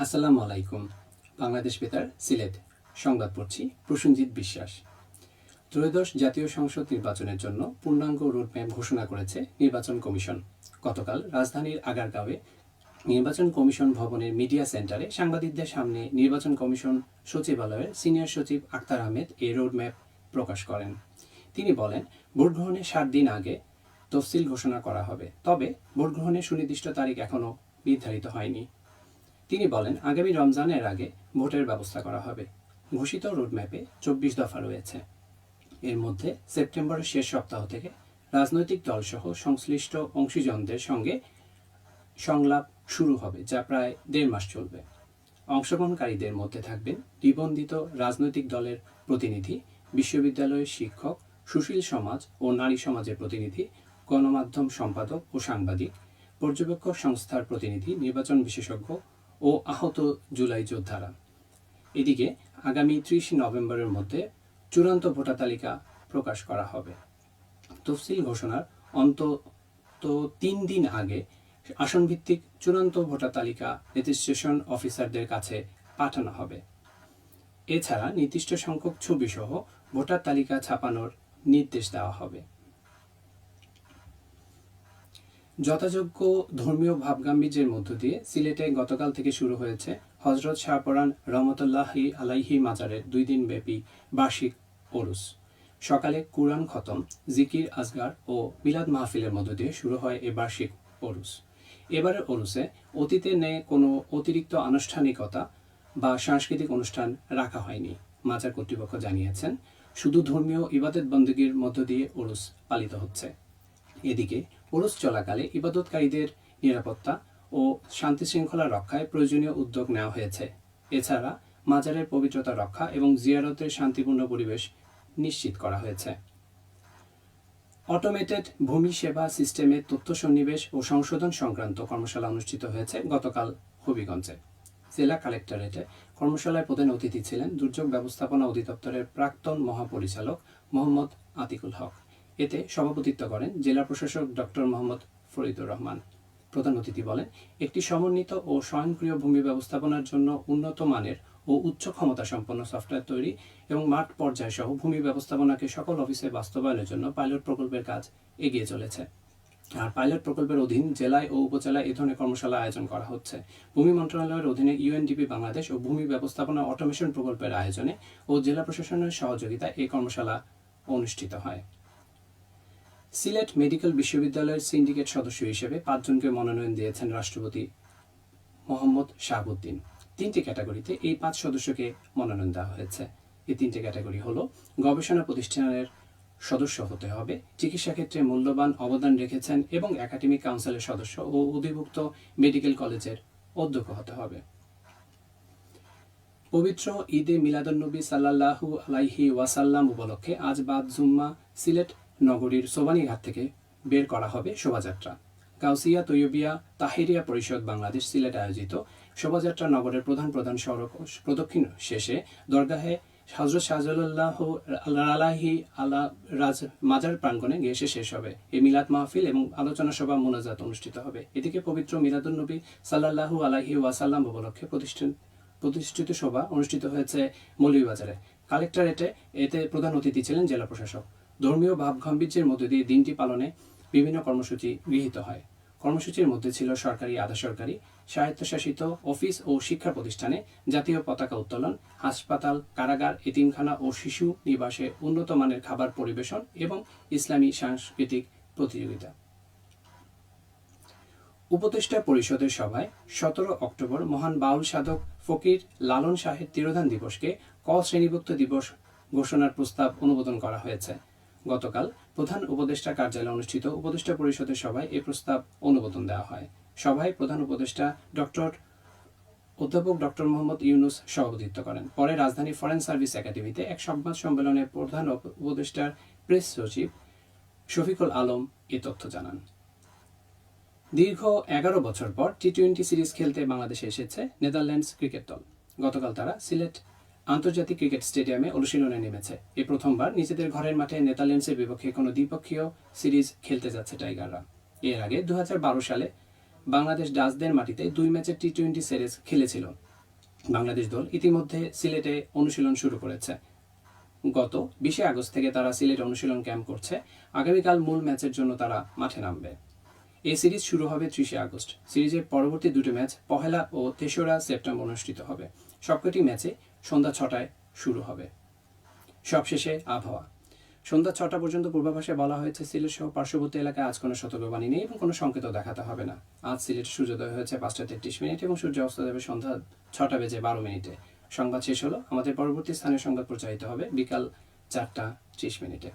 আসসালামু আলাইকুম। বাংলাদেশ বেতার সিলেট সংবাদ পড়ছি প্রসেনজিৎ বিশ্বাস। ত্রয়োদশ জাতীয় সংসদ নির্বাচনের জন্য পূর্ণাঙ্গ রোডম্যাপ ঘোষণা করেছে নির্বাচন কমিশন। গতকাল রাজধানীর আগারগাঁওয়ে নির্বাচন কমিশন ভবনের মিডিয়া সেন্টারে সাংবাদিকদের সামনে নির্বাচন কমিশন সচিবালয়ের সিনিয়র সচিব আক্তার আহমেদ এই রোডম্যাপ প্রকাশ করেন। তিনি বলেন, ভোট গ্রহণের 7 দিন আগে তফসিল ঘোষণা করা হবে, তবে ভোট গ্রহণের সুনির্দিষ্ট তারিখ এখনও নির্ধারিত হয়নি। তিনি বলেন, আগামী রমজানের আগে ভোটের ব্যবস্থা করা হবে। ঘোষিত রোডম্যাপে 24 দফা রয়েছে। এর মধ্যে সেপ্টেম্বরের শেষ সপ্তাহ থেকে রাজনৈতিক দলসহ সংশ্লিষ্ট অংশীজনদের সঙ্গে সংলাপ শুরু হবে, যা প্রায় 1.5 মাস চলবে। অংশগ্রহণকারীদের মধ্যে থাকবেন নিবন্ধিত রাজনৈতিক দলের প্রতিনিধি, বিশ্ববিদ্যালয়ের শিক্ষক, সুশীল সমাজ ও নারী সমাজের প্রতিনিধি, গণমাধ্যম সম্পাদক ও সাংবাদিক, পর্যবেক্ষক সংস্থার প্রতিনিধি, নির্বাচন বিশেষজ্ঞ ও আহত জুলাই যোদ্ধারা। এদিকে আগামী 30 নভেম্বরের মধ্যে চূড়ান্ত ভোটার তালিকা প্রকাশ করা হবে। তফসিল ঘোষণার অন্তত 3 দিন আগে আসনভিত্তিক চূড়ান্ত ভোটার তালিকা রেজিস্ট্রেশন অফিসারদের কাছে পাঠানো হবে। এছাড়া নির্দিষ্ট সংখ্যক ছবিসহ ভোটার তালিকা ছাপানোর নির্দেশ দেওয়া হবে। যথাযোগ্য ধর্মীয় ভাবগাম্ভীর্যের মধ্য দিয়ে সিলেটে গতকাল থেকে শুরু হয়েছে হজরত শাহপরান রহমতুল্লাহি আলাইহি মাজারের 2 দিন ব্যাপী বার্ষিক ওরস। সকালে কুরআন খতম, জিকির আজগার ও মিলাদ মাহফিলের মধ্য দিয়ে শুরু হয় এই বার্ষিক ওরস। এবারের ওরসে অতীতের ন্যায় কোনো অতিরিক্ত আনুষ্ঠানিকতা বা সাংস্কৃতিক অনুষ্ঠান রাখা হয়নি। মাজার কর্তৃপক্ষ জানিয়েছেন, শুধু ধর্মীয় ইবাদত বন্দেগীর মধ্য দিয়ে ওরস পালিত হচ্ছে। এদিকে ওরস চলাকালে ইবাদতকারীদের নিরাপত্তা ও শান্তি শৃঙ্খলা রক্ষায় প্রয়োজনীয় উদ্যোগ নেওয়া হয়েছে। এছাড়া মাজারের পবিত্রতা রক্ষা এবং জিয়ারতের শান্তিপূর্ণ পরিবেশ নিশ্চিত করা হয়েছে। অটোমেটেড ভূমি সেবা সিস্টেমের তথ্য সন্নিবেশ ও সংশোধন সংক্রান্ত কর্মশালা অনুষ্ঠিত হয়েছে গতকাল হবিগঞ্জে। জেলা কালেক্টরেটে কর্মশালায় প্রধান অতিথি ছিলেন দুর্যোগ ব্যবস্থাপনা অধিদপ্তরের প্রাক্তন মহাপরিচালক মোহাম্মদ আতিকুল হক। এতে সভাপতিত্ব করেন জেলা প্রশাসক ডক্টর মোহাম্মদ ফরিদুর রহমান। প্রধান অতিথি বলেন, একটি সমন্বিত ও স্বয়ংক্রিয় ভূমি ব্যবস্থাপনার জন্য উন্নত মানের ও উচ্চ ক্ষমতা সম্পন্ন সফটওয়্যার তৈরি এবং মাঠ পর্যায় সহ ভূমি ব্যবস্থাপনাকে সকল অফিসে বাস্তবায়নের জন্য পাইলট প্রকল্পের কাজ এগিয়ে চলেছে। আর পাইলট প্রকল্পের অধীন জেলায় ও উপজেলায় এ ধরনের কর্মশালা আয়োজন করা হচ্ছে। ভূমি মন্ত্রণালয়ের অধীনে ইউএনডিপি বাংলাদেশ ও ভূমি ব্যবস্থাপনা অটোমেশন প্রকল্পের আয়োজনে ও জেলা প্রশাসনের সহযোগিতায় এই কর্মশালা অনুষ্ঠিত হয়। সিলেট মেডিকেল বিশ্ববিদ্যালয়ের সিন্ডিকেট সদস্য হিসেবে 5 জনকে মনোনয়ন দিয়েছেন রাষ্ট্রপতি মোহাম্মদ শাহাবুদ্দিন। 3টি ক্যাটাগরিতে এই 5 সদস্যকে মনোনয়ন দেওয়া হয়েছে। এই 3টি ক্যাটাগরি হলো: গবেষণা প্রতিষ্ঠানের সদস্য হতে হবে, চিকিৎসা ক্ষেত্রে মূল্যবান অবদান রেখেছেন এবং একাডেমিক কাউন্সিলের সদস্য ও অধিভুক্ত মেডিকেল কলেজের অধ্যক্ষ হতে হবে। পবিত্র ঈদে মিলাদুন্নবী সাল্লাল্লাহু আলাইহি ওয়াসাল্লাম উপলক্ষে আজ বাদ জুম্মা সিলেট নগরীর সোবানীঘাট থেকে বের করা হবে শোভাযাত্রা। গাউসিয়া তৈয়বিয়া তাহিরিয়া পরিষদ বাংলাদেশ সিলেট আয়োজিত শোভাযাত্রা নগরের প্রধান প্রধান সড়ক প্রদক্ষিণ শেষে দরগাহে হযরত শাহজালাল্লাহ আলাইহি আলা রাজ মাজার প্রাঙ্গণে গিয়ে শেষ হবে। এই মিলাদ মাহফিল এবং আলোচনা সভা মোনাজাত অনুষ্ঠিত হবে। এদিকে পবিত্র মিলাদুন্নবী সাল্লাল্লাহু আলাইহি ওয়াসাল্লাম উপলক্ষে প্রতিষ্ঠিত সভা অনুষ্ঠিত হয়েছে মৌলভীবাজারে। কালেক্টরেটে এতে প্রধান অতিথি ছিলেন জেলা প্রশাসক। ধর্মীয় ভাবগাম্ভীর্যের মধ্য দিয়ে দিনটি পালনে বিভিন্ন কর্মসূচি গৃহীত হয়। কর্মসূচির মধ্যে ছিল সরকারি, আধা সরকারি, স্বায়ত্তশাসিত অফিস ও শিক্ষা প্রতিষ্ঠানে জাতীয় পতাকা উত্তোলন, হাসপাতাল, কারাগার, এতিমখানা ও শিশু নিবাসে উন্নত মানের খাবার পরিবেশন এবং ইসলামী সাংস্কৃতিক প্রতিযোগিতা। উপদেষ্টা পরিষদের সভায় 17 অক্টোবর মহান বাউল সাধক ফকির লালন শাহের তিরোধান দিবসকে ক শ্রেণীভুক্ত দিবস ঘোষণার প্রস্তাব অনুমোদন করা হয়েছে। গতকাল প্রধান উপদেষ্টা কার্যালয়ে অনুষ্ঠিত উপদেষ্টা পরিষদের সভায় এই প্রস্তাব অনুমোদন দেওয়া হয়। সভায় প্রধান উপদেষ্টা অধ্যাপক ডক্টর মোহাম্মদ ইউনুস সভাপতিত্ব করেন। পরে রাজধানী ফরেন সার্ভিস একাডেমিতে এক সংবাদ সম্মেলনে প্রধান উপদেষ্টার প্রেস সচিব শফিকুল আলম এ তথ্য জানান। দীর্ঘ 11 বছর পর টি-20 সিরিজ খেলতে বাংলাদেশে এসেছে নেদারল্যান্ডস ক্রিকেট দল। গতকাল তারা সিলেট আন্তর্জাতিক ক্রিকেট স্টেডিয়ামে অনুশীলনে নেমেছে। এই প্রথমবার নিজেদের ঘরের মাঠে নেদারল্যান্ডসের বিপক্ষে কোনো দ্বিপক্ষীয় সিরিজ খেলতে যাচ্ছে টাইগাররা। এর আগে 2012 সালে বাংলাদেশ ডাচদের মাটিতে 2 ম্যাচের টি-20 সিরিজ খেলেছিল। বাংলাদেশ দল ইতিমধ্যে সিলেটে অনুশীলন শুরু করেছে। গত 20 আগস্ট থেকে তারা সিলেটে অনুশীলন ক্যাম্প করছে। আগামীকাল মূল ম্যাচের জন্য তারা মাঠে নামবে। এই সিরিজ শুরু হবে 30 আগস্ট। সিরিজের পরবর্তী দুটি ম্যাচ 1 ও 3 সেপ্টেম্বর অনুষ্ঠিত হবে। সবকটি ম্যাচে সন্ধ্যা 6টায় শুরু হবে। সবশেষে আবহাওয়া। সন্ধ্যা 6টা পর্যন্ত পূর্বাভাসে বলা হয়েছে সিলেট সহ পার্শ্ববর্তী এলাকায় আজ কোনো সতর্কবাণী নেই এবং কোনো সংকেতও দেখাতে হবে না। আজ সিলেটে সূর্যোদয় হয়েছে 5টা 33 এবং সূর্য অস্ত যাবে সন্ধ্যা 6টা বেজে 12 সংবাদ শেষ হলো। আমাদের পরবর্তী স্থানীয় সংবাদ প্রচারিত হবে বিকাল 4টা 30।